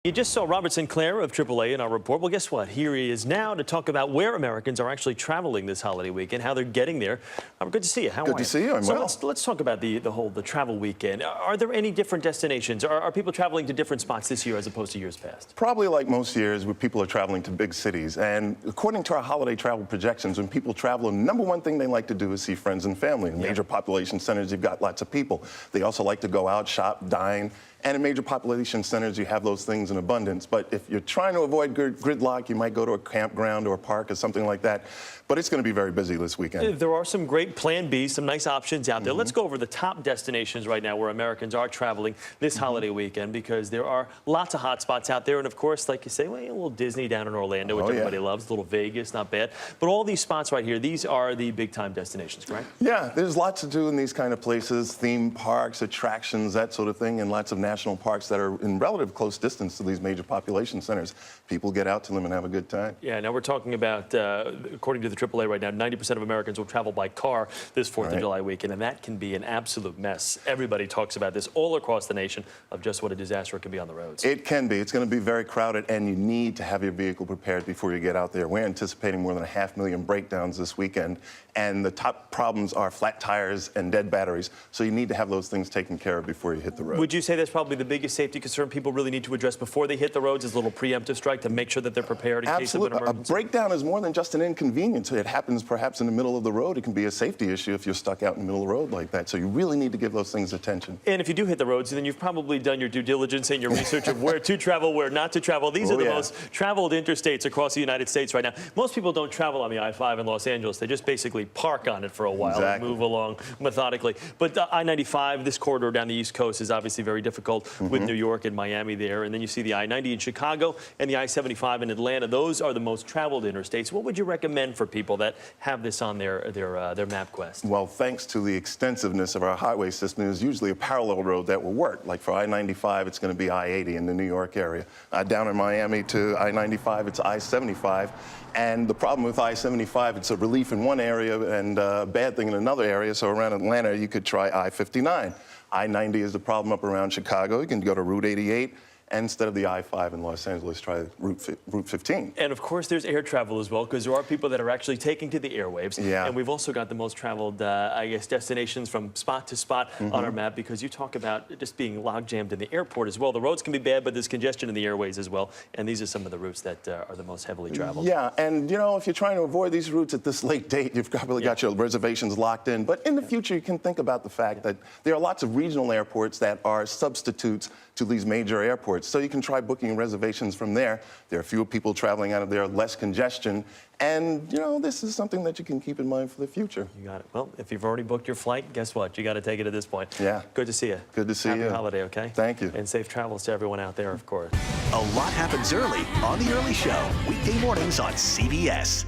You just saw Robert Sinclair of AAA in our report. Well, guess what? Here he is now to talk about where Americans are actually traveling this holiday weekend, how they're getting there. Robert, good to see you. How are you? Good to see you. I'm well. Let's talk about the travel weekend. Are there any different destinations? Are people traveling to different spots this year as opposed to years past? Probably like most years where people are traveling to big cities. And according to our holiday travel projections, when people travel, the number one thing they like to do is see friends and family. In major population centers, you've got lots of people. They also like to go out, shop, dine. And in major population centers, you have those things in abundance. But if you're trying to avoid gridlock, you might go to a campground or a park or something like that. But it's going to be very busy this weekend. There are some great Plan B, some nice options out there. Let's go over the top destinations right now where Americans are traveling this holiday weekend, because there are lots of hot spots out there. And, of course, like you say, well, a little Disney down in Orlando, which everybody loves, a little Vegas, not bad. But all these spots right here, these are the big-time destinations, correct? Yeah, there's lots to do in these kind of places, theme parks, attractions, that sort of thing, and lots of national parks that are in relative close distance to these major population centers. People get out to them and have a good time. Yeah, now we're talking about, according to the AAA right now, 90% of Americans will travel by car this 4th of July weekend, and that can be an absolute mess. Everybody talks about this all across the nation of just what a disaster it can be on the roads. It can be. It's going to be very crowded, and you need to have your vehicle prepared before you get out there. We're anticipating more than 500,000 breakdowns this weekend, and the top problems are flat tires and dead batteries, so you need to have those things taken care of before you hit the road. Would you say that's probably the biggest safety concern people really need to address before they hit the roads, is a little preemptive strike to make sure that they're prepared in case of an emergency? A breakdown is more than just an inconvenience. It happens perhaps in the middle of the road. It can be a safety issue if you're stuck out in the middle of the road like that. So you really need to give those things attention. And if you do hit the roads, then you've probably done your due diligence and your research of where to travel, where not to travel. These are the most traveled interstates across the United States right now. Most people don't travel on the I-5 in Los Angeles. They just basically park on it for a while and move along methodically. But I-95, this corridor down the East Coast, is obviously very difficult with New York and Miami there. And then you see the I-90 in Chicago and the I-75 in Atlanta. Those are the most traveled interstates. What would you recommend for people that have this on their MapQuest? Well, thanks to the extensiveness of our highway system, there's usually a parallel road that will work. Like for I-95, it's going to be I-80 in the New York area. Down in Miami to I-95, it's I-75. And the problem with I-75, it's a relief in one area and a bad thing in another area. So around Atlanta, you could try I-59. I-90 is the problem up around Chicago. You can go to Route 88. And instead of the I-5 in Los Angeles, try Route 15. And, of course, there's air travel as well, because there are people that are actually taking to the airwaves. Yeah. And we've also got the most traveled, I guess, destinations from spot to spot on our map, because you talk about just being log-jammed in the airport as well. The roads can be bad, but there's congestion in the airways as well. And these are some of the routes that are the most heavily traveled. Yeah, and, you know, if you're trying to avoid these routes at this late date, you've probably got your reservations locked in. But in the future, you can think about the fact that there are lots of regional airports that are substitutes to these major airports. So you can try booking reservations from there. There are fewer people traveling out of there, less congestion. And, you know, this is something that you can keep in mind for the future. You got it. Well, if you've already booked your flight, guess what? You got to take it at this point. Yeah. Good to see you. Good to see you. Happy holiday, okay? Thank you. And safe travels to everyone out there, of course. A lot happens early on The Early Show, weekday mornings on CBS.